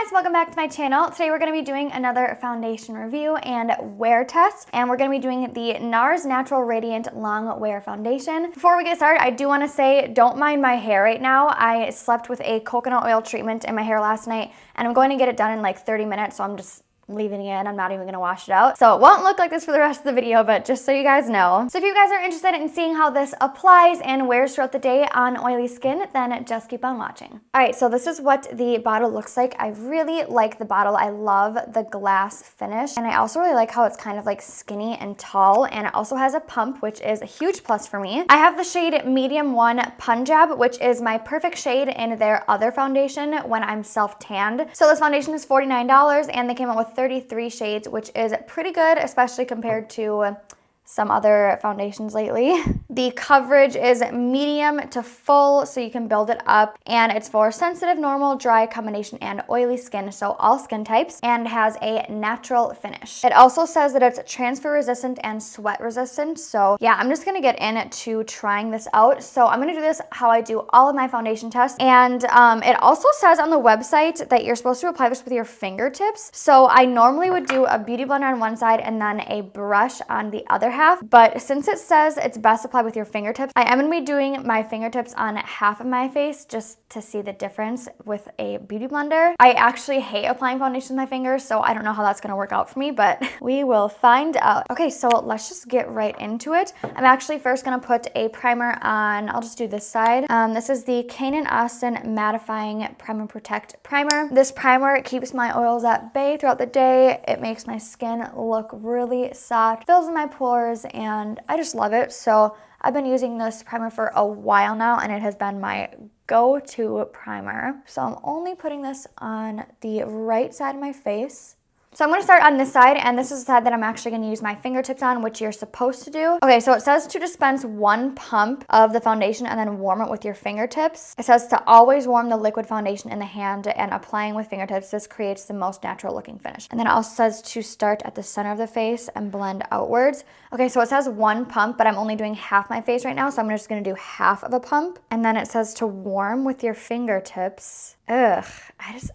guys, welcome back to my channel. Today we're going to be doing another foundation review and wear test, and we're going to be doing the Nars Natural Radiant Long Wear Foundation. Before we get started, I do want to say don't mind my hair right now. I slept with a coconut oil treatment in my hair last night, and I'm going to get it done in like 30 minutes, so I'm just leaving it in. I'm not even gonna wash it out. So it won't look like this for the rest of the video, but just so you guys know. So if you guys are interested in seeing how this applies and wears throughout the day on oily skin, then just keep on watching. All right, so this is what the bottle looks like. I really like the bottle. I love the glass finish, and I also really like how it's kind of like skinny and tall, and it also has a pump, which is a huge plus for me. I have the shade Medium 1 Punjab, which is my perfect shade in their other foundation when I'm self-tanned. So this foundation is $49, and they came out with 33 shades, which is pretty good, especially compared to some other foundations lately. The coverage is medium to full, so you can build it up, and it's for sensitive, normal, dry, combination, and oily skin, so all skin types, and has a natural finish. It also says that it's transfer resistant and sweat resistant, so yeah, I'm just gonna get into trying this out. So I'm gonna do this how I do all of my foundation tests, and it also says on the website that you're supposed to apply this with your fingertips. So I normally would do a beauty blender on one side and then a brush on the other half, but since it says it's best applied with your fingertips, I am going to be doing my fingertips on half of my face just to see the difference with a beauty blender. I actually hate applying foundation with my fingers, so I don't know how that's going to work out for me, but we will find out. Okay, so let's just get right into it. I'm actually first going to put a primer on. I'll just do this side. This is the Canon Mattifying Prime and Protect Primer. This primer keeps my oils at bay throughout the day. It makes my skin look really soft, fills in my pores, and I just love it. So I've been using this primer for a while now, and it has been my go-to primer. So I'm only putting this on the right side of my face. So I'm going to start on this side, and this is the side that I'm actually going to use my fingertips on, which you're supposed to do. Okay, so it says to dispense 1 pump of the foundation and then warm it with your fingertips. It says to always warm the liquid foundation in the hand and applying with fingertips. This creates the most natural looking finish. And then it also says to start at the center of the face and blend outwards. Okay, so it says 1 pump, but I'm only doing half my face right now, so I'm just going to do half of a pump. And then it says to warm with your fingertips. Ugh,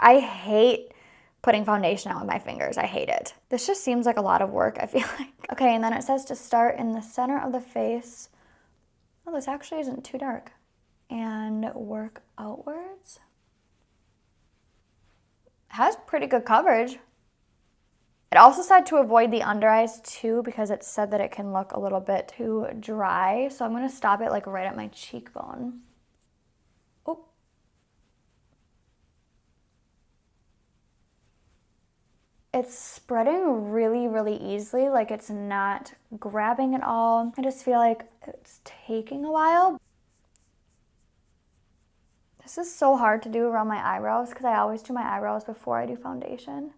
I hate putting foundation out with my fingers. I hate it. This just seems like a lot of work, I feel like. Okay, and then it says to start in the center of the face. Oh, this actually isn't too dark. And work outwards. It has pretty good coverage. It also said to avoid the under eyes too, because it said that it can look a little bit too dry. So I'm gonna stop it like right at my cheekbone. It's spreading really, really easily, like it's not grabbing at all. I just feel like it's taking a while. This is so hard to do around my eyebrows because I always do my eyebrows before I do foundation.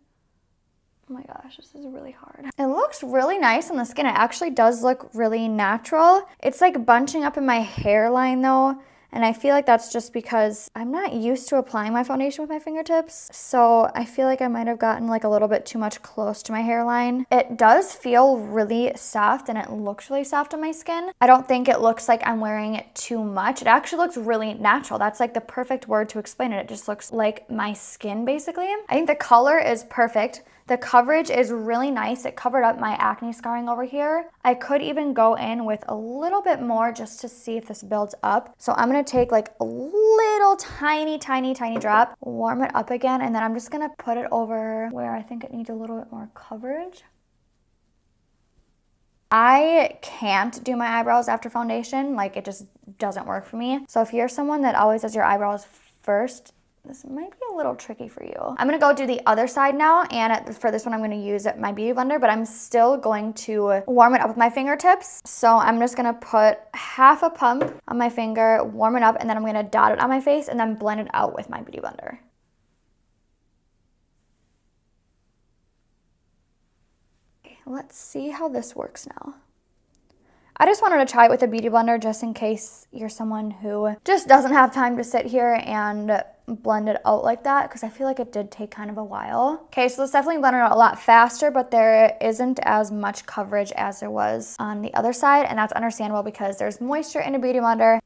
Oh my gosh, this is really hard. It looks really nice on the skin. It actually does look really natural. It's like bunching up in my hairline though. And I feel like that's just because I'm not used to applying my foundation with my fingertips. So I feel like I might have gotten like a little bit too much close to my hairline. It does feel really soft, and it looks really soft on my skin. I don't think it looks like I'm wearing it too much. It actually looks really natural. That's like the perfect word to explain it. It just looks like my skin basically. I think the color is perfect. The coverage is really nice. It covered up my acne scarring over here. I could even go in with a little bit more just to see if this builds up. So I'm gonna take like a little tiny drop, warm it up again, and then I'm just gonna put it over where I think it needs a little bit more coverage. I can't do my eyebrows after foundation. Like, it just doesn't work for me. So if you're someone that always does your eyebrows first, this might be a little tricky for you. I'm gonna go do the other side now, and for this one I'm gonna use my beauty blender, but I'm still going to warm it up with my fingertips. So I'm just gonna put half a pump on my finger, warm it up, and then I'm gonna dot it on my face and then blend it out with my beauty blender. Okay, let's see how this works now. I just wanted to try it with a beauty blender just in case you're someone who just doesn't have time to sit here and blend it out like that, because I feel like it did take kind of a while. Okay, so this definitely blended out a lot faster, but there isn't as much coverage as there was on the other side, and that's understandable because there's moisture in a beauty blender.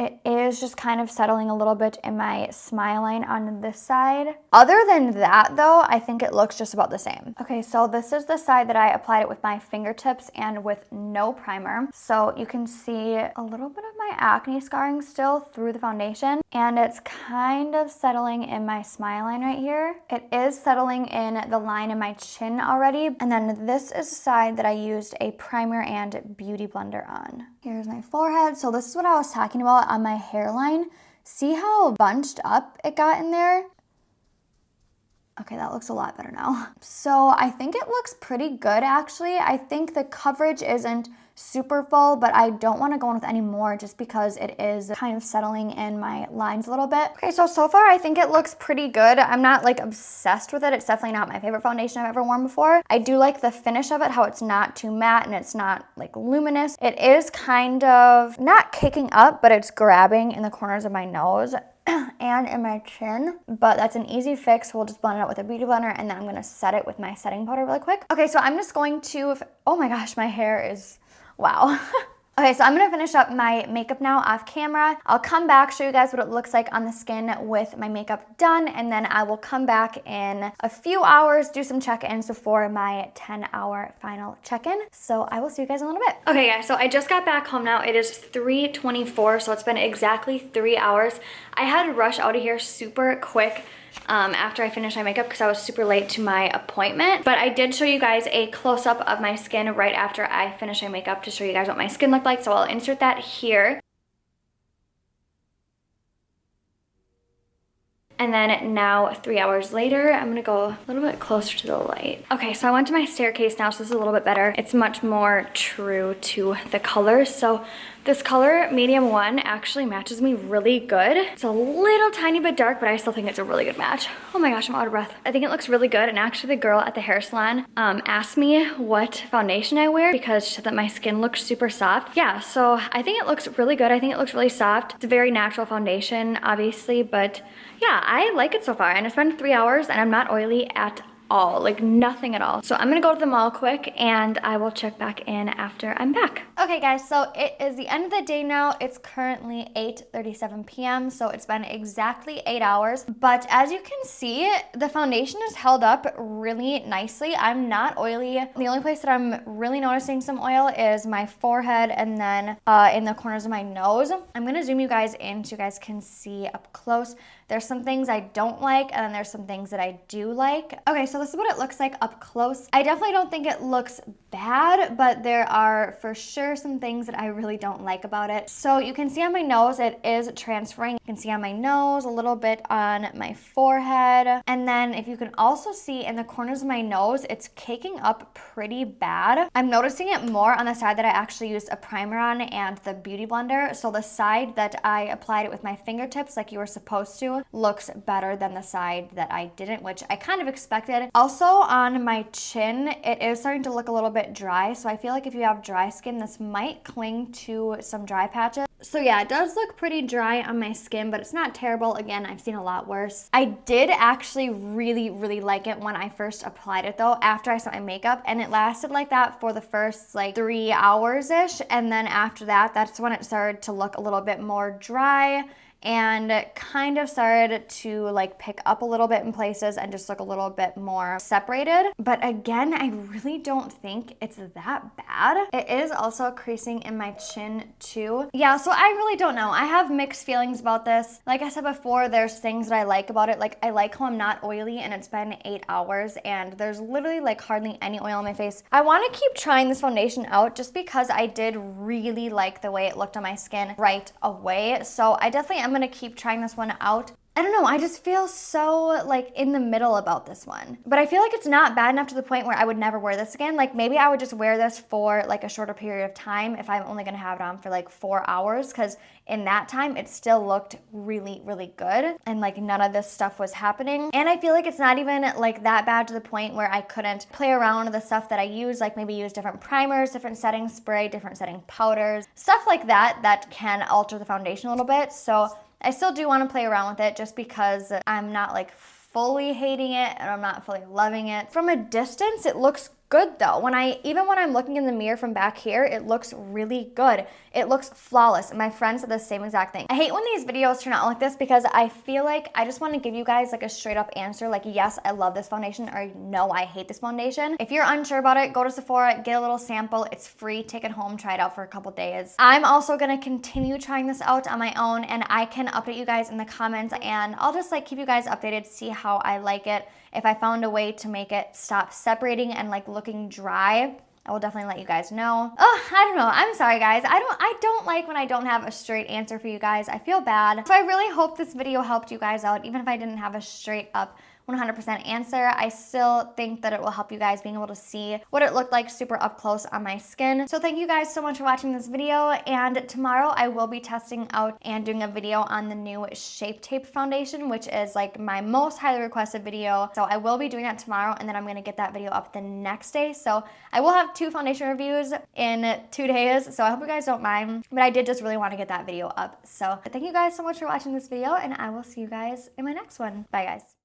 It is just kind of settling a little bit in my smile line on this side. Other than that though, I think it looks just about the same. Okay, so this is the side that I applied it with my fingertips and with no primer. So you can see a little bit of my acne scarring still through the foundation, and it's kind of settling in my smile line right here. It is settling in the line in my chin already. And then this is the side that I used a primer and beauty blender on. Here's my forehead. So this is what I was talking about on my hairline. See how bunched up it got in there? Okay, that looks a lot better now. So I think it looks pretty good actually. I think the coverage isn't super full, but I don't want to go in with any more just because it is kind of settling in my lines a little bit. Okay, so far I think it looks pretty good. I'm not like obsessed with it. It's definitely not my favorite foundation I've ever worn before. I do like the finish of it, how it's not too matte and it's not like luminous. It is kind of not kicking up, but it's grabbing in the corners of my nose and in my chin, but that's an easy fix. We'll just blend it out with a beauty blender, and then I'm gonna set it with my setting powder really quick. Okay, so I'm just going to, oh my gosh, my hair is, wow. Okay, so I'm gonna finish up my makeup now off camera. I'll come back, show you guys what it looks like on the skin with my makeup done, and then I will come back in a few hours, do some check-ins before my 10-hour final check-in. So I will see you guys in a little bit. Okay guys, so I just got back home now. It is 3:24, so it's been exactly 3 hours. I had to rush out of here super quick after I finished my makeup because I was super late to my appointment. But I did show you guys a close-up of my skin right after I finished my makeup to show you guys what my skin looked like. So I'll insert that here. And then now 3 hours later, I'm gonna go a little bit closer to the light. Okay, so I went to my staircase now, so this is a little bit better. It's much more true to the colors. So this color, medium 1, actually matches me really good. It's a little tiny bit dark, but I still think it's a really good match. Oh my gosh, I'm out of breath. I think it looks really good, and actually the girl at the hair salon asked me what foundation I wear because she said that my skin looked super soft. Yeah, so I think it looks really good. I think it looks really soft. It's a very natural foundation, obviously, but yeah, I like it so far. And it's been 3 hours, and I'm not oily at all, like nothing at all. So I'm gonna go to the mall quick, and I will check back in after I'm back. Okay guys, so it is the end of the day now. It's currently 8:37 p.m. so it's been exactly 8 hours, but as you can see, the foundation is held up really nicely. I'm not oily. The only place that I'm really noticing some oil is my forehead and then in the corners of my nose. I'm gonna zoom you guys in so you guys can see up close. There's some things I don't like, and then there's some things that I do like. Okay, so this is what it looks like up close. I definitely don't think it looks bad, but there are for sure some things that I really don't like about it. So you can see on my nose, it is transferring. You can see on my nose, a little bit on my forehead. And then if you can also see in the corners of my nose, it's caking up pretty bad. I'm noticing it more on the side that I actually used a primer on and the beauty blender. So the side that I applied it with my fingertips like you were supposed to looks better than the side that I didn't, which I kind of expected. Also on my chin, it is starting to look a little bit dry. So I feel like if you have dry skin, this might cling to some dry patches. So yeah, it does look pretty dry on my skin, but it's not terrible. Again, I've seen a lot worse. I did actually really like it when I first applied it though, after I set my makeup, and it lasted like that for the first like 3 hours-ish. And then after that, that's when it started to look a little bit more dry and kind of started to like pick up a little bit in places and just look a little bit more separated. But again, I really don't think it's that bad. It is also creasing in my chin too. Yeah, so I really don't know. I have mixed feelings about this. Like I said before, there's things that I like about it. Like I like how I'm not oily and it's been 8 hours and there's literally like hardly any oil on my face. I want to keep trying this foundation out just because I did really like the way it looked on my skin right away. So I definitely am gonna keep trying this one out. I don't know, I just feel so like in the middle about this one. But I feel like it's not bad enough to the point where I would never wear this again. Like maybe I would just wear this for like a shorter period of time if I'm only gonna have it on for like 4 hours, because in that time it still looked really good and like none of this stuff was happening. And I feel like it's not even like that bad to the point where I couldn't play around with the stuff that I use, like maybe use different primers, different setting spray, different setting powders, stuff like that that can alter the foundation a little bit. So I still do want to play around with it just because I'm not like fully hating it and I'm not fully loving it. From a distance, it looks good though. Even when I'm looking in the mirror from back here, it looks really good. It looks flawless. And my friend said the same exact thing. I hate when these videos turn out like this because I feel like I just want to give you guys like a straight up answer. Like, yes, I love this foundation, or no, I hate this foundation. If you're unsure about it, go to Sephora, get a little sample. It's free. Take it home, try it out for a couple days. I'm also going to continue trying this out on my own, and I can update you guys in the comments, and I'll just like keep you guys updated, see how I like it. If I found a way to make it stop separating and like looking dry, I will definitely let you guys know. Oh, I don't know. I'm sorry, guys. I don't like when I don't have a straight answer for you guys. I feel bad. So I really hope this video helped you guys out. Even if I didn't have a straight up 100% answer, I still think that it will help you guys being able to see what it looked like super up close on my skin. So thank you guys so much for watching this video, and tomorrow I will be testing out and doing a video on the new Shape Tape foundation, which is like my most highly requested video. So I will be doing that tomorrow, and then I'm gonna get that video up the next day. So I will have 2 foundation reviews in 2 days, so I hope you guys don't mind, but I did just really want to get that video up. So thank you guys so much for watching this video, and I will see you guys in my next one. Bye, guys.